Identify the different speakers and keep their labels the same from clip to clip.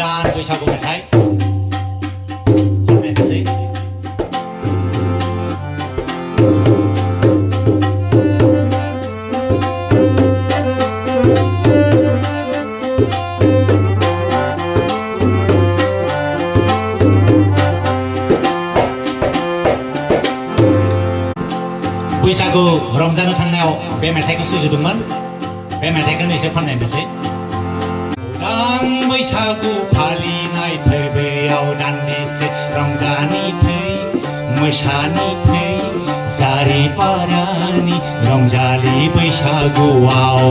Speaker 1: गोदान बैसागु मेथाइ खननायनोसै बैसागु रंजानो थांनायाव बे मेथाइखौ सुजुदोंमोन बे मेथाइखौनो एसे खननायनोसै उदां बैसागु फालिनाय फोरबोआव दान्दिसे रंजानि फै मोसानि फै जारिपारानि रंजालि बैसागुआव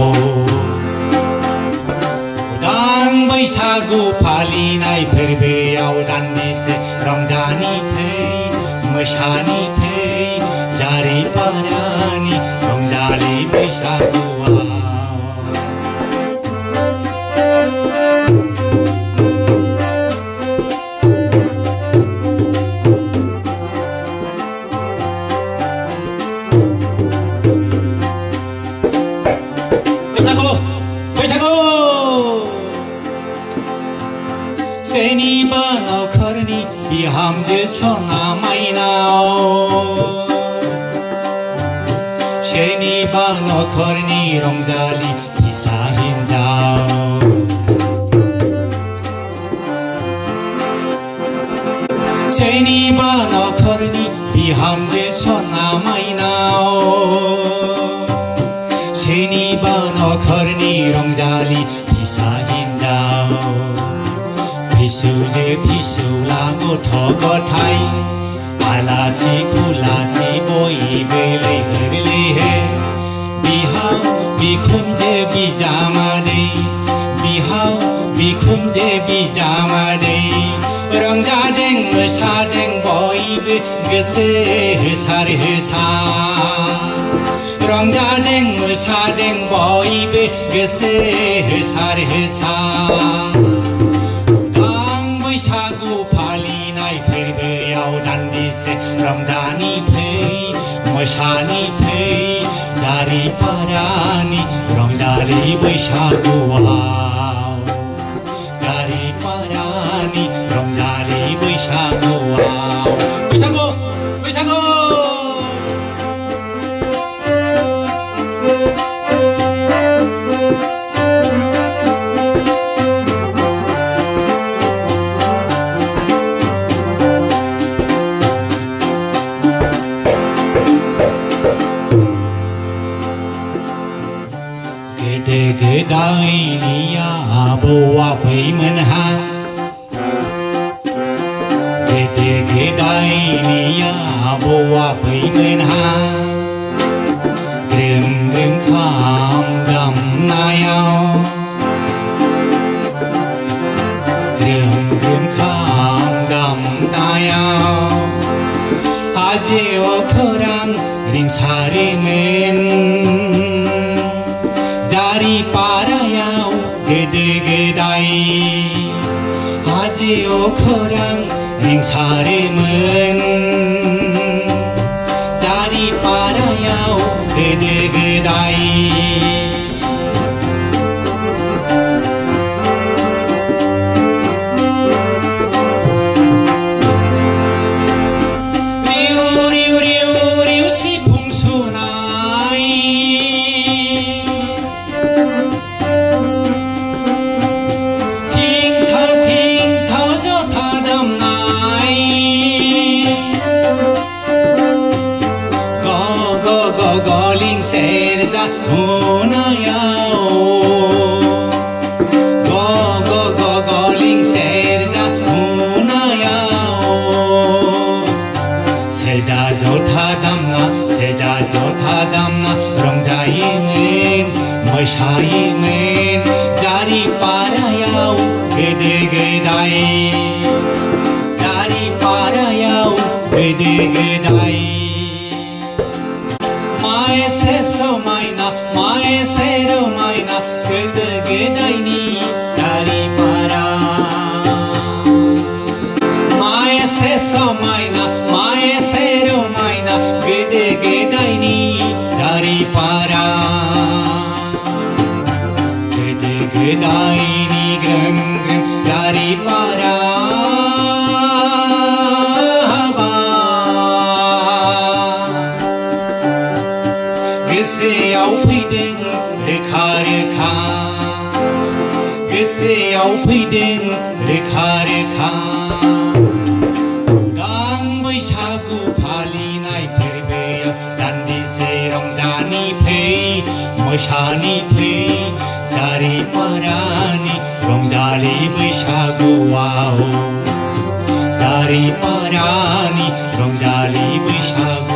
Speaker 1: उदां बैसागु फालिनाय फोरबोआव दान्दिसे रंजानि फै मोसानि फै जारिपारानि रंजालि बैसागुआव बैसागु सोरनिबा नखरनि बिहामजो सना माइनाव सोरनिबा नखरनि रंजालि फिसा हिन्जाव सोरनिबा नखरनि बिहामजो सना माइनाव सोरनिबा नखरनि रंजालि फिसा हिन्जाव फिसौजो फिसौला गथ' गथाय आलासि खुलासि बयबो लैहोर लैहोर बिहाव बिखुनजो बिजामादै बिहाव बिखुनजो बिजामादै रंजादों मोसादों बयबो गोसो होसार होसार रंजादों मोसादों बयबो गोसो होसार होसार उदां बैसागु फालिनाय फोरबोआव दान्दिसे रंजानि फै मोसानि फै जारिपारानि रंजालि बैसागुआव जारिपारानि रंजालि बैसागुआव बैसागु बैसागु गोदो गोदायनि आबौ आबैमोनहा गोदो गोदायनि आबौ आबैमोनहा ग्रोम ग्रोम खाम दामनायाव ग्रोम ग्रोम खाम दामनायाव हाजो अखोरां रिंसारोमोन जारिपारायाव गोदो गोदाय हाजो अखोरां रिंसारोमोन जारिपारायाव गोदो गोदाय गलिं सेरजा हुनायाव गलिं सेरजा हुनायाव सेरजा जथा दामना रंजायोमोन मोसायोमोन जारिपारायाव गोदो गोदाय जारिपारायाव गोदो गोदाय माएसे समायना गोदो गोदायनि जारिपारा माएसे समायना गोदो गोदायनि जारिपारा गोदो गोदायनि ग्रोम ग्रोम जारि पारा गोसोआव फैदों रोखा रोखा गोसोआव फैदों रोखा रोखा उदां बैसागु फालिनाय फोरबोआव दान्दिसे रंजानि फै मोसानि फै जारि पारानि रंजालि बैसागुआव जारि पारानि रंजालि बैसागु